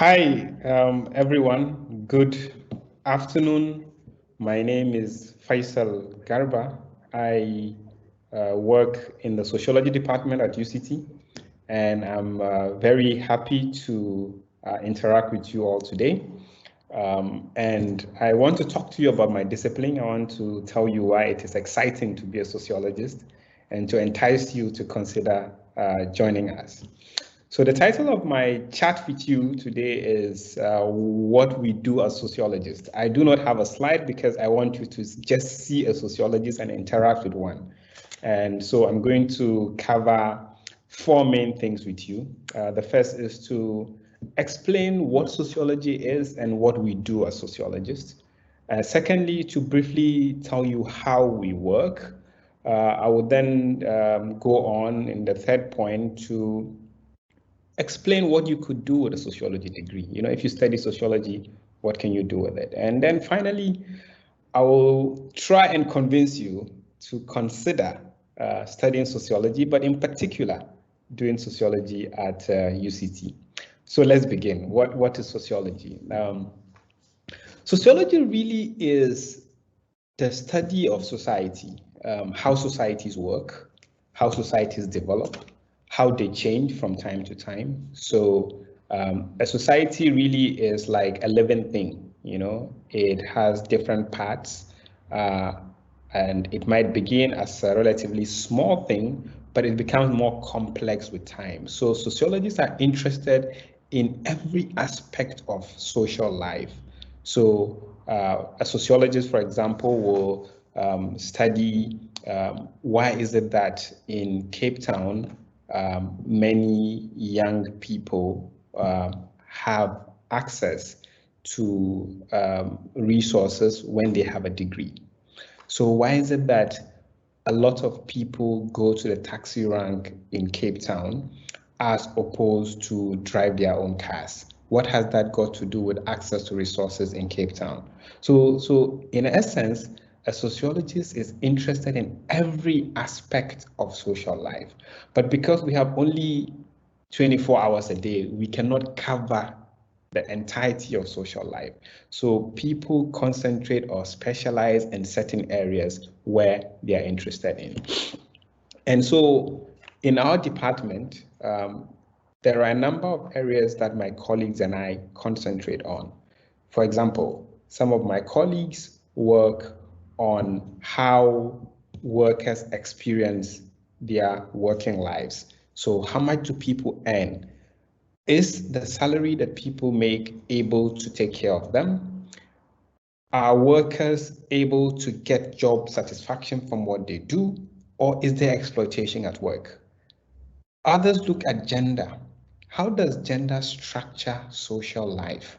Hi, everyone. Good afternoon. My name is Faisal Garba. I work in the sociology department at UCT, and I'm very happy to interact with you all today. And I want to talk to you about my discipline. I want to tell you why it is exciting to be a sociologist and to entice you to consider joining us. So the title of my chat with you today is what we do as sociologists. I do not have a slide because I want you to just see a sociologist and interact with one. And so I'm going to cover four main things with you. The first is to explain what sociology is and what we do as sociologists. Secondly, to briefly tell you how we work. I will then go on in the third point to explain what you could do with a sociology degree. You know, if you study sociology, what can you do with it? And then finally, I will try and convince you to consider studying sociology, but in particular, doing sociology at UCT. So let's begin. What is sociology? Sociology really is the study of society, how societies work, how societies develop, how they change from time to time. So a society really is like a living thing, you know, it has different parts and it might begin as a relatively small thing, but it becomes more complex with time. So sociologists are interested in every aspect of social life. So a sociologist, for example, will study why is it that in Cape Town, many young people have access to resources when they have a degree. So why is it that a lot of people go to the taxi rank in Cape Town as opposed to drive their own cars? What has that got to do with access to resources in Cape Town? So in essence, a sociologist is interested in every aspect of social life. But because we have only 24 hours a day, we cannot cover the entirety of social life. So people concentrate or specialize in certain areas where they are interested in. And so in our department, there are a number of areas that my colleagues and I concentrate on. For example, some of my colleagues work on how workers experience their working lives. So how much do people earn? Is the salary that people make able to take care of them? Are workers able to get job satisfaction from what they do, or is there exploitation at work? Others look at gender. How does gender structure social life?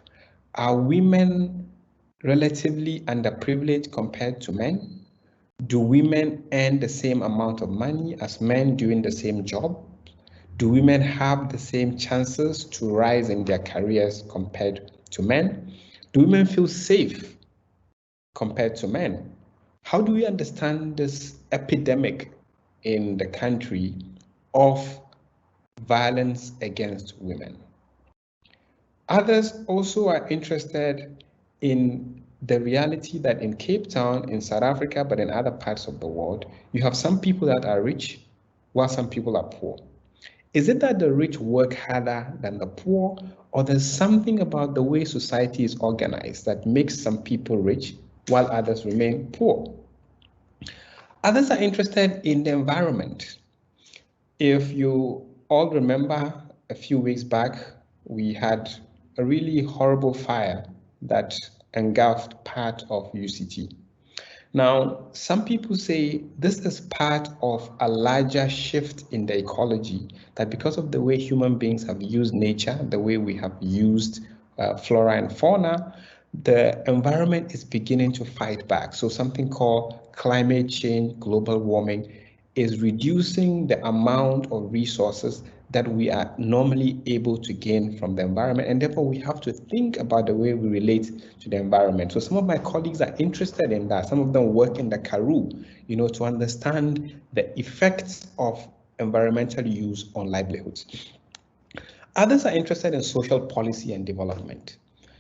Are women relatively underprivileged compared to men? Do women earn the same amount of money as men doing the same job? Do women have the same chances to rise in their careers compared to men? Do women feel safe compared to men? How do we understand this epidemic in the country of violence against women? Others also are interested in the reality that in Cape Town, in South Africa, but in other parts of the world, you have some people that are rich while some people are poor. Is it that the rich work harder than the poor, or there's something about the way society is organized that makes some people rich while others remain poor? Others are interested in the environment. If you all remember, a few weeks back, we had a really horrible fire that engulfed part of UCT. Now, some people say this is part of a larger shift in the ecology, that because of the way human beings have used nature, the way we have used flora and fauna, the environment is beginning to fight back. So something called climate change, global warming, is reducing the amount of resources that we are normally able to gain from the environment, and therefore we have to think about the way we relate to the environment. So some of my colleagues are interested in that. Some of them work in the Karoo, you know, to understand the effects of environmental use on livelihoods. Others are interested in social policy and development.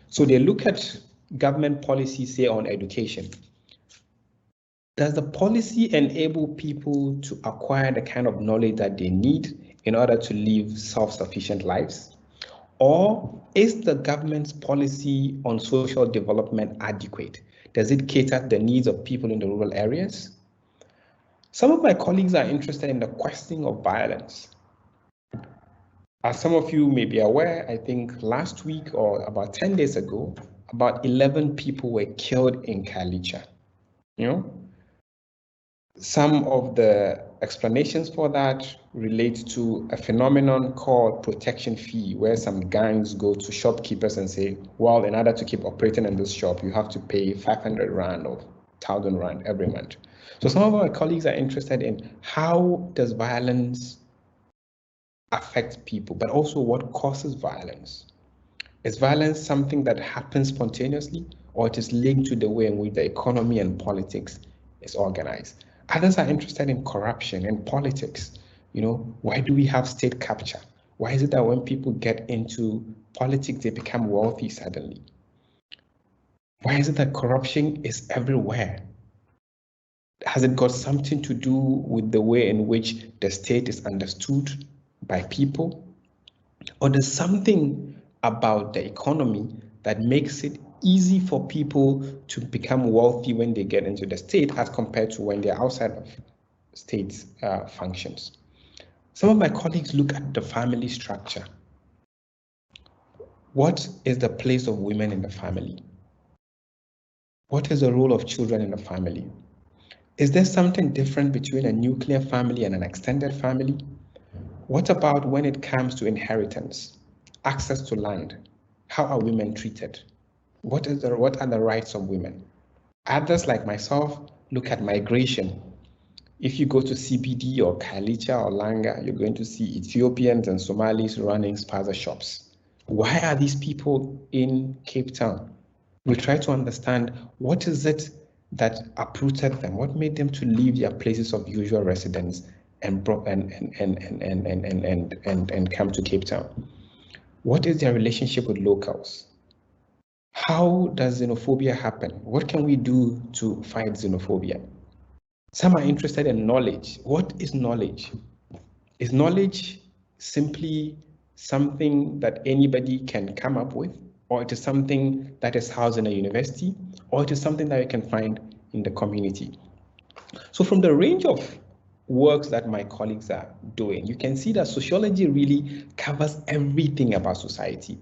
So they look at government policy, say on education. Does the policy enable people to acquire the kind of knowledge that they need in order to live self-sufficient lives? Or is the government's policy on social development adequate? Does it cater to the needs of people in the rural areas? Some of my colleagues are interested in the questioning of violence. As some of you may be aware, I think last week or about 10 days ago, about 11 people were killed in Kalicha. Some of the explanations for that relate to a phenomenon called protection fee, where some gangs go to shopkeepers and say, well, in order to keep operating in this shop, you have to pay 500 Rand or 1,000 Rand every month. So some of our colleagues are interested in how does violence affect people, but also what causes violence. Is violence something that happens spontaneously, or it is linked to the way in which the economy and politics is organized? Others are interested in corruption and politics. Why do we have state capture? Why is it that when people get into politics, they become wealthy suddenly? Why is it that corruption is everywhere? Has it got something to do with the way in which the state is understood by people? Or there's something about the economy that makes it easy for people to become wealthy when they get into the state as compared to when they're outside of state functions? Some of my colleagues look at the family structure. What is the place of women in the family? What is the role of children in the family? Is there something different between a nuclear family and an extended family? What about when it comes to inheritance, access to land? How are women treated? What are the rights of women? Others like myself look at migration. If you go to CBD or Kalicha or Langa, you're going to see Ethiopians and Somalis running spaza shops. Why are these people in Cape Town? We try to understand what is it that uprooted them, what made them to leave their places of usual residence and come to Cape Town. What is their relationship with locals? How does xenophobia happen? What can we do to fight xenophobia? Some are interested in knowledge. What is knowledge? Is knowledge simply something that anybody can come up with, or it is something that is housed in a university, or it is something that you can find in the community? So from the range of works that my colleagues are doing, you can see that sociology really covers everything about society.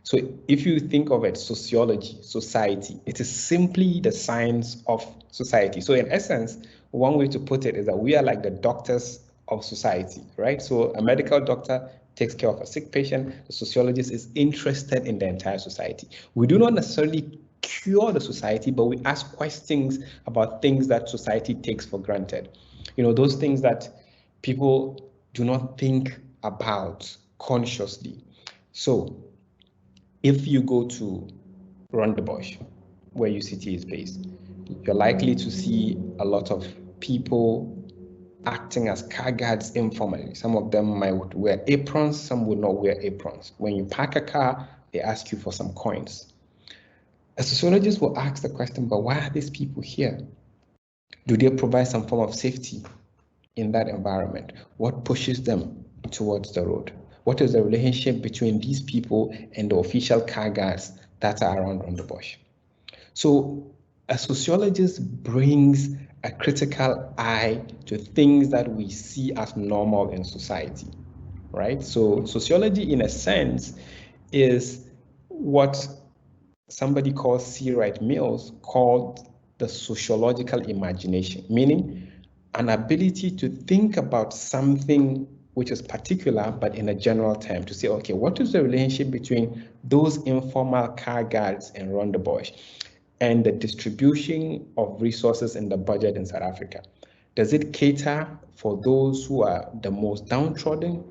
So if you think of it, sociology, society, it is simply the science of society. So in essence, one way to put it is that we are like the doctors of society, right? So a medical doctor takes care of a sick patient. The sociologist is interested in the entire society. We do not necessarily cure the society, but we ask questions about things that society takes for granted. Those things that people do not think about consciously. So if you go to Rondebosch, where UCT is based, you're likely to see a lot of people acting as car guards informally. Some of them might wear aprons, some will not wear aprons. When you park a car, they ask you for some coins. A sociologist will ask the question, but why are these people here? Do they provide some form of safety in that environment? What pushes them towards the road? What is the relationship between these people and the official car guards that are around Rondebosch? So a sociologist brings a critical eye to things that we see as normal in society, right? So sociology, in a sense, is what somebody called C. Wright Mills called the sociological imagination, meaning an ability to think about something which is particular, but in a general term, to say, okay, what is the relationship between those informal car guards in Rondebosch and the distribution of resources in the budget in South Africa? Does it cater for those who are the most downtrodden?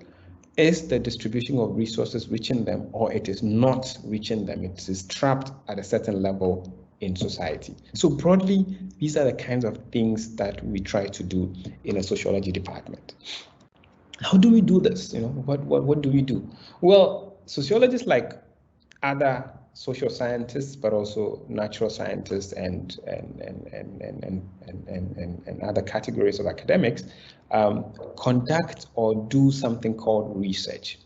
Is the distribution of resources reaching them, or it is not reaching them? It is trapped at a certain level in society. So broadly, these are the kinds of things that we try to do in a sociology department. How do we do this? What do we do? Well, sociologists, like other social scientists, but also natural scientists and other categories of academics, conduct or do something called research.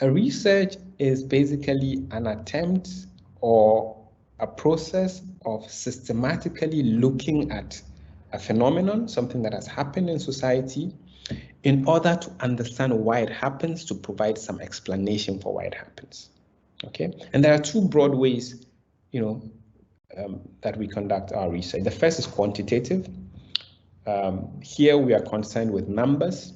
A research is basically an attempt or a process of systematically looking at a phenomenon, something that has happened in society, in order to understand why it happens, to provide some explanation for why it happens. Okay, and there are two broad ways, that we conduct our research. The first is quantitative. Here we are concerned with numbers.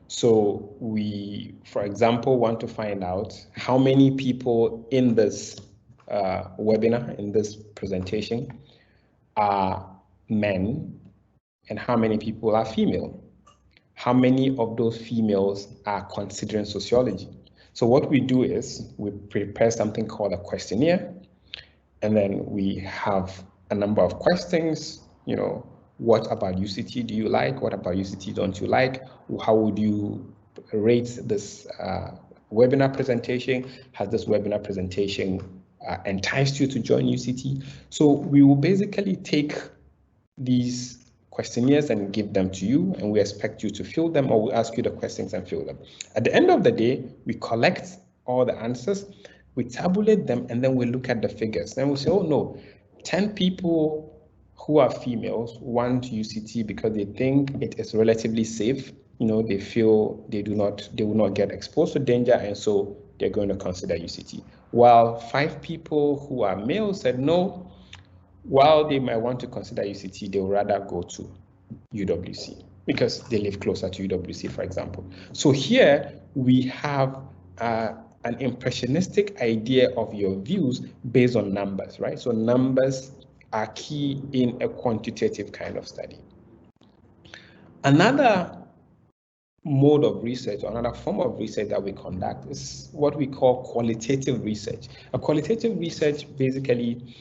So we, for example, want to find out how many people in this webinar, in this presentation, are men and how many people are female. How many of those females are considering sociology? So what we do is we prepare something called a questionnaire, and then we have a number of questions. What about UCT do you like? What about UCT don't you like? How would you rate this webinar presentation? Has this webinar presentation enticed you to join UCT? So we will basically take these questionnaires and give them to you, and we expect you to fill them, or we ask you the questions and fill them. At the end of the day, we collect all the answers, we tabulate them, and then we look at the figures. Then we say, oh no, 10 people who are females want UCT because they think it is relatively safe. They feel they will not get exposed to danger, and so they're going to consider UCT. While 5 people who are males said no, while they might want to consider UCT, they would rather go to UWC because they live closer to UWC, for example. So here we have an impressionistic idea of your views based on numbers, right? So numbers are key in a quantitative kind of study. Another mode of research, or another form of research that we conduct, is what we call qualitative research. A qualitative research basically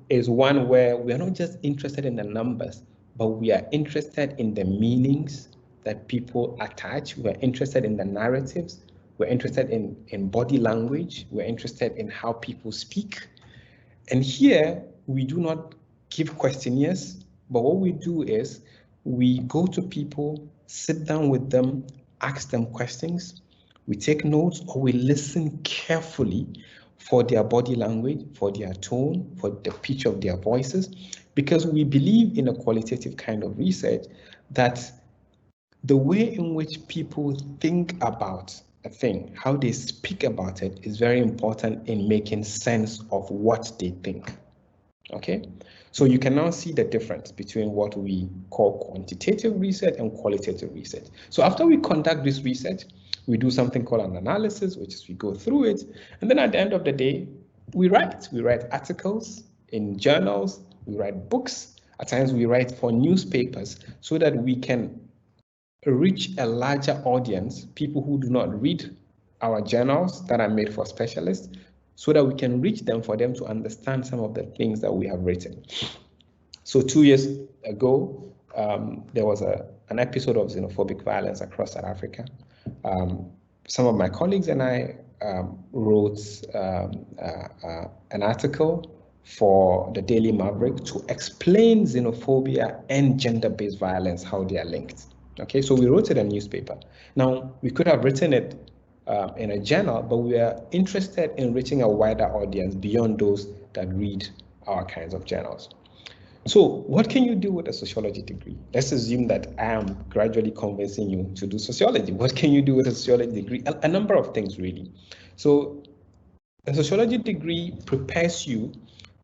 is one where we are not just interested in the numbers, but we are interested in the meanings that people attach. We're interested in the narratives. We're interested in body language. We're interested in how people speak. And here we do not give questionnaires, but what we do is we go to people, sit down with them, ask them questions. We take notes, or we listen carefully for their body language, for their tone, for the pitch of their voices, because we believe in a qualitative kind of research that the way in which people think about a thing, how they speak about it, is very important in making sense of what they think. Okay, so you can now see the difference between what we call quantitative research and qualitative research. So after we conduct this research, we do something called an analysis, which is we go through it, and then at the end of the day, we write articles in journals, we write books, at times we write for newspapers, so that we can reach a larger audience, people who do not read our journals that are made for specialists, so that we can reach them, for them to understand some of the things that we have written. So 2 years ago, there was an episode of xenophobic violence across South Africa. Some of my colleagues and I wrote an article for the Daily Maverick to explain xenophobia and gender-based violence, how they are linked. Okay, so we wrote it in a newspaper. Now, we could have written it in a journal, but we are interested in reaching a wider audience beyond those that read our kinds of journals. So what can you do with a sociology degree? Let's assume that I am gradually convincing you to do sociology. What can you do with a sociology degree? A number of things, really. So a sociology degree prepares you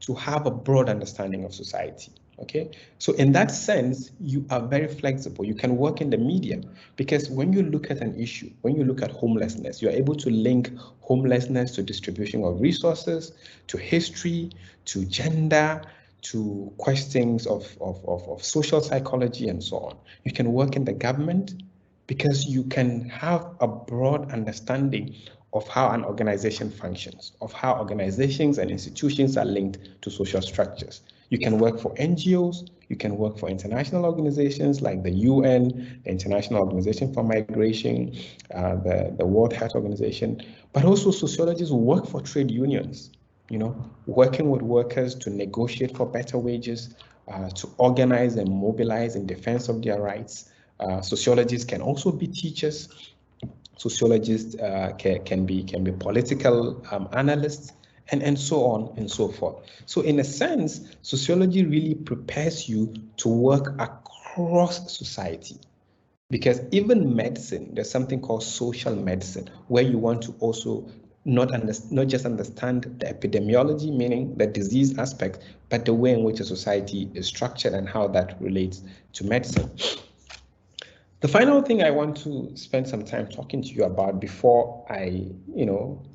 to have a broad understanding of society. Okay, so in that sense, you are very flexible. You can work in the media, because when you look at an issue, when you look at homelessness, you're able to link homelessness to distribution of resources, to history, to gender, to questions of social psychology and so on. You can work in the government because you can have a broad understanding of how an organization functions, of how organizations and institutions are linked to social structures. You can work for NGOs, you can work for international organizations like the UN, the International Organization for Migration, the World Health Organization, but also sociologists work for trade unions, working with workers to negotiate for better wages, to organize and mobilize in defense of their rights. Sociologists can also be teachers. Sociologists can be political analysts, and so on and so forth. So in a sense, sociology really prepares you to work across society. Because even medicine, there's something called social medicine, where you want to also not just understand the epidemiology, meaning the disease aspect, but the way in which a society is structured and how that relates to medicine. The final thing I want to spend some time talking to you about before I,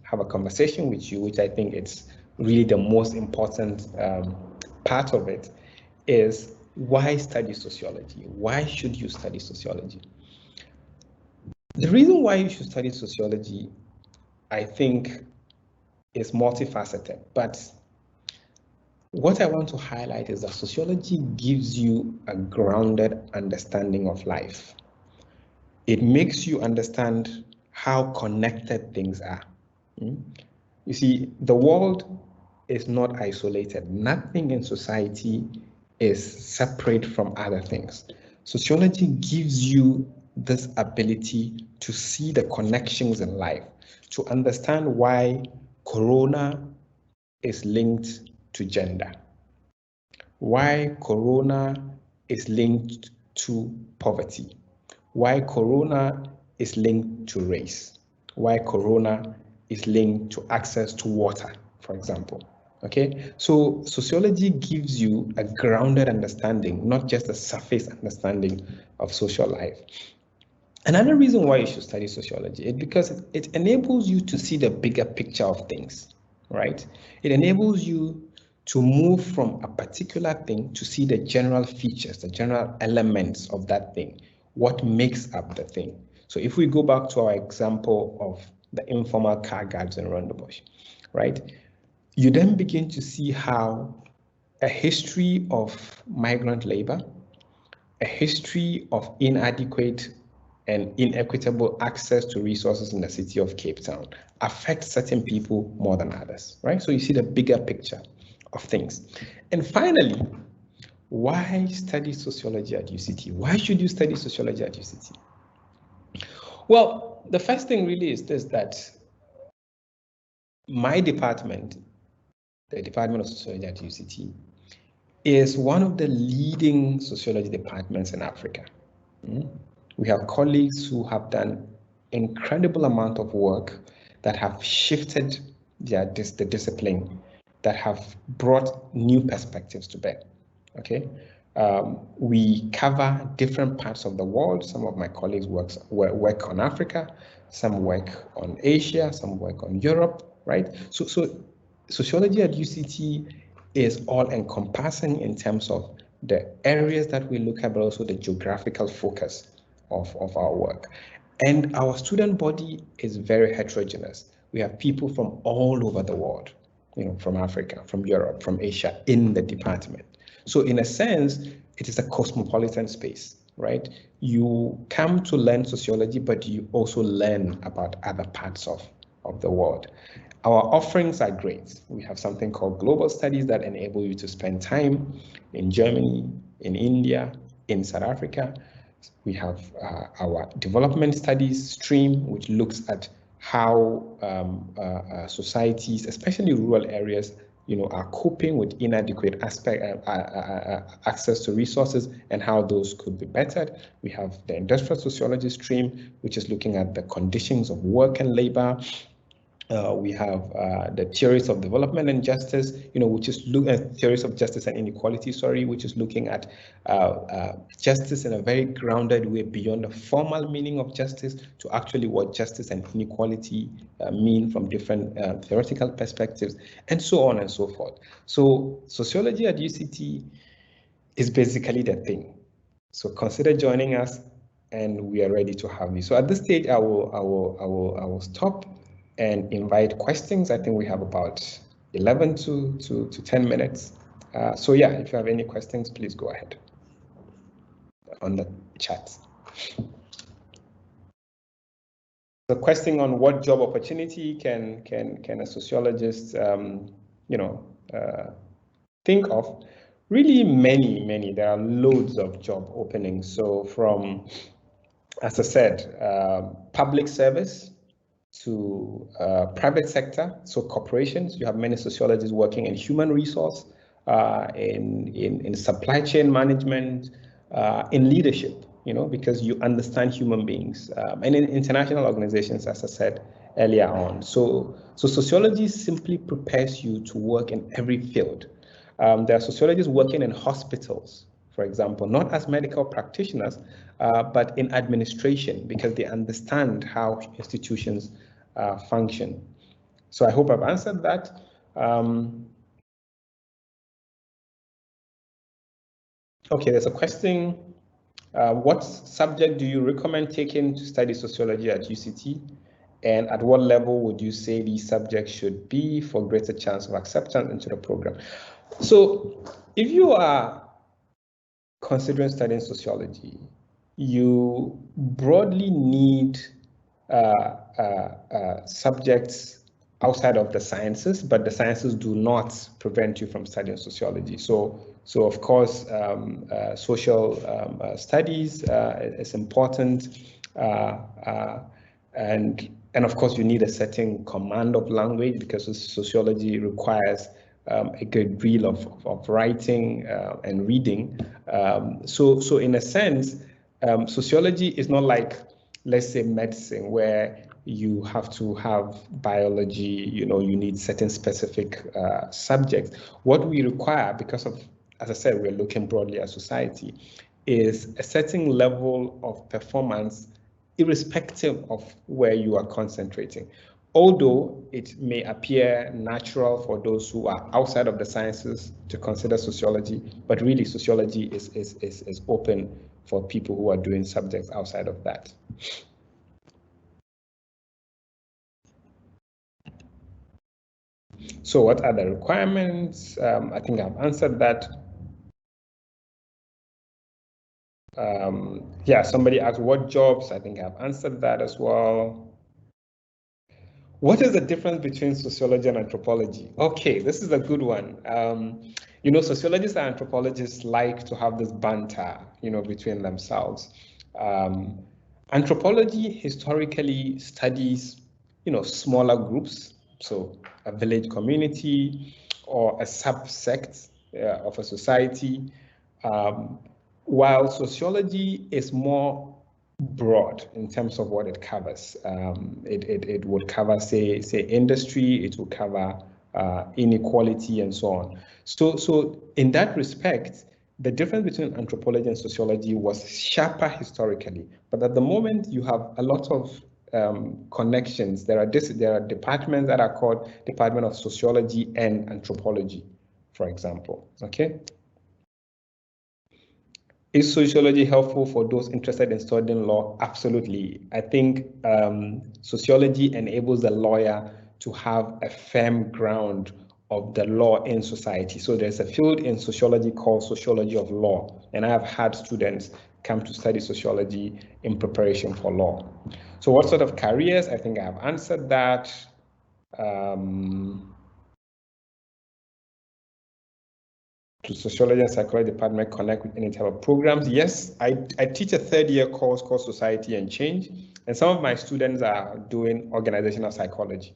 have a conversation with you, which I think it's really the most important part of it, is why study sociology? Why should you study sociology? The reason why you should study sociology, I think, is multifaceted, but what I want to highlight is that sociology gives you a grounded understanding of life. It makes you understand how connected things are. You see, the world is not isolated. Nothing in society is separate from other things. Sociology gives you this ability to see the connections in life, to understand why corona is linked to gender, why corona is linked to poverty, why corona is linked to race, why corona is linked to access to water, for example. Okay, so sociology gives you a grounded understanding, not just a surface understanding of social life. Another reason why you should study sociology is because it enables you to see the bigger picture of things, right? It enables you to move from a particular thing to see the general features, the general elements of that thing, what makes up the thing. So if we go back to our example of the informal car guards in Rondebosch, right? You then begin to see how a history of migrant labor, a history of inadequate and inequitable access to resources in the city of Cape Town affects certain people more than others, right? So you see the bigger picture of things. And finally, why study sociology at UCT? Why should you study sociology at UCT? Well, the first thing really is this, that my department, the Department of Sociology at UCT, is one of the leading sociology departments in Africa. We have colleagues who have done incredible amount of work that have shifted the discipline, that have brought new perspectives to bear. Okay, we cover different parts of the world. Some of my colleagues work on Africa, some work on Asia, some work on Europe, right? So sociology at UCT is all encompassing in terms of the areas that we look at, but also the geographical focus of our work. And our student body is very heterogeneous. We have people from all over the world, from Africa, from Europe, from Asia in the department. So in a sense, it is a cosmopolitan space, right? You come to learn sociology, but you also learn about other parts of the world. Our offerings are great. We have something called global studies that enable you to spend time in Germany, in India, in South Africa. We have our development studies stream, which looks at how societies, especially rural areas, are coping with inadequate access to resources and how those could be bettered. We have the industrial sociology stream, which is looking at the conditions of work and labor. We have the theories of development and justice, which is looking at theories of justice and inequality, which is looking at justice in a very grounded way beyond the formal meaning of justice to actually what justice and inequality mean from different theoretical perspectives, and so on and so forth. So sociology at UCT is basically the thing. So consider joining us, and we are ready to have you. So at this stage, I will stop and invite questions. I think we have about 11 to 10 minutes So yeah, if you have any questions, please go ahead on the chat. The question on what job opportunity can a sociologist, think of? Really many. There are loads of job openings. So from, as I said, public service to private sector, so corporations. You have many sociologists working in human resource, in supply chain management, in leadership, because you understand human beings, and in international organizations, as I said earlier on. So sociology simply prepares you to work in every field. There are sociologists working in hospitals, for example, not as medical practitioners, but in administration, because they understand how institutions function. So I hope I've answered that. Okay, there's a question. What subject do you recommend taking to study sociology at UCT? And at what level would you say these subjects should be for greater chance of acceptance into the program? So if you are considering studying sociology, you broadly need subjects outside of the sciences, but the sciences do not prevent you from studying sociology. So of course, social studies is important, and of course you need a certain command of language, because sociology requires a great deal of writing and reading. So in a sense, sociology is not like, let's say, medicine, where you have to have biology, you need certain specific subjects. What we require, because of, as I said, we're looking broadly at society, is a certain level of performance, irrespective of where you are concentrating. Although it may appear natural for those who are outside of the sciences to consider sociology, but really sociology is open for people who are doing subjects outside of that. So what are the requirements? I think I've answered that. Yeah, somebody asked what jobs. I think I've answered that as well. What is the difference between sociology and anthropology? Okay, this is a good one. Sociologists and anthropologists like to have this banter, between themselves. Anthropology historically studies, smaller groups, so a village community or a subsect of a society, while sociology is more broad in terms of what it covers. It would cover, say industry, it would cover inequality and so on. So in that respect, the difference between anthropology and sociology was sharper historically, but at the moment you have a lot of connections. There are departments that are called Department of Sociology and Anthropology, for example. Okay. Is sociology helpful for those interested in studying law? Absolutely. I think sociology enables the lawyer to have a firm ground of the law in society. So there's a field in sociology called sociology of law, and I have had students come to study sociology in preparation for law. So what sort of careers? I think I have answered that. To sociology and psychology department connect with any type of programs? Yes, I teach a third-year course called Society and Change, and some of my students are doing organizational psychology.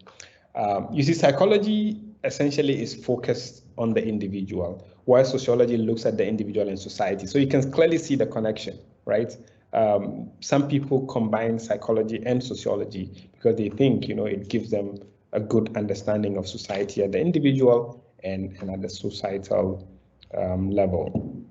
You see, psychology essentially is focused on the individual, while sociology looks at the individual and society. So you can clearly see the connection, right? Some people combine psychology and sociology because they think, it gives them a good understanding of society at the individual and at the societal level.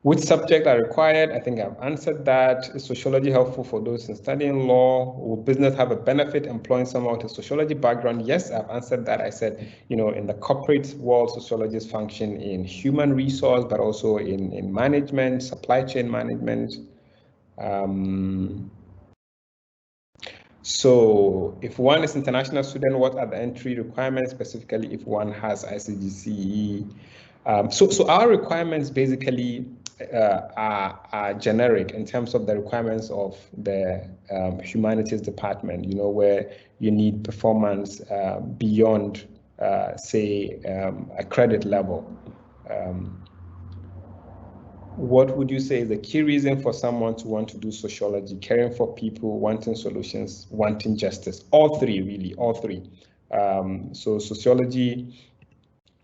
Which subjects are required? I think I've answered that. Is sociology helpful for those in studying law? Will business have a benefit employing someone with a sociology background? Yes, I've answered that. I said, in the corporate world, sociologists function in human resource, but also in management, supply chain management. So if one is international student, what are the entry requirements, specifically if one has ICGCE? So our requirements basically are generic in terms of the requirements of the humanities department, you know, where you need performance beyond, say, a credit level. What would you say is the key reason for someone to want to do sociology? Caring for people, wanting solutions, wanting justice. All three, really, all three. So sociology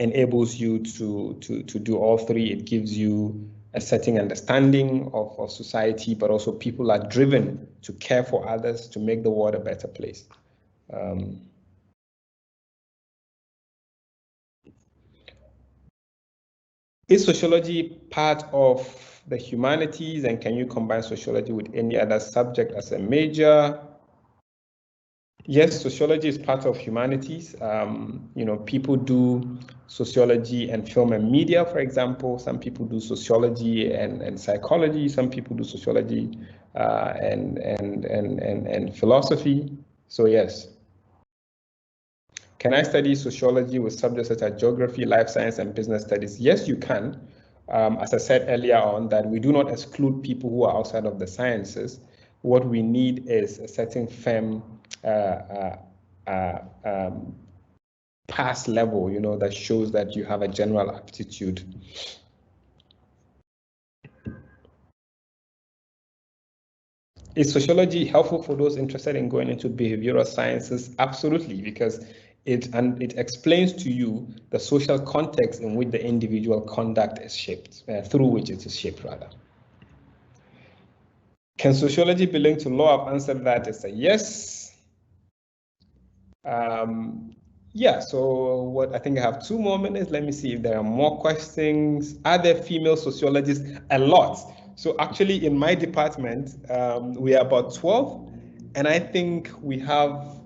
enables you to do all three. It gives you a certain understanding of society, but also people are driven to care for others, to make the world a better place. Is sociology part of the humanities, and can you combine sociology with any other subject as a major? Yes, sociology is part of humanities. You know, people do sociology and film and media, for example. Some people do sociology and psychology. Some people do sociology and philosophy. So yes. Can I study sociology with subjects such as geography, life science, and business studies? Yes, you can. As I said earlier on, that we do not exclude people who are outside of the sciences. What we need is a certain firm pass level, you know, that shows that you have a general aptitude. Is sociology helpful for those interested in going into behavioral sciences? Absolutely, because it explains to you the social context in which the individual conduct is shaped, through which it is shaped, rather. Can sociology be linked to law? I've answered that. It's a yes. Yeah, so what I think I have 2 more minutes. Let me see if there are more questions. Are there female sociologists? A lot. So actually in my department, we are about 12, and I think we have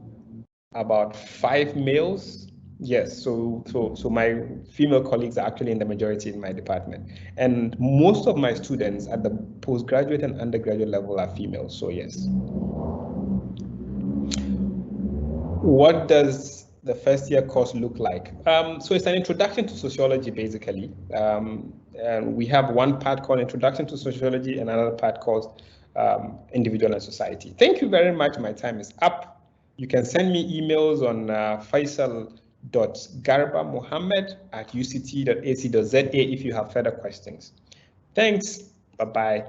about 5 males. Yes, so my female colleagues are actually in the majority in my department. And most of my students at the postgraduate and undergraduate level are females, so yes. What does the first year course look like? So it's an introduction to sociology, basically. And we have one part called Introduction to Sociology and another part called Individual and Society. Thank you very much. My time is up. You can send me emails on faisal.garbamohammed@uct.ac.za if you have further questions. Thanks. Bye-bye.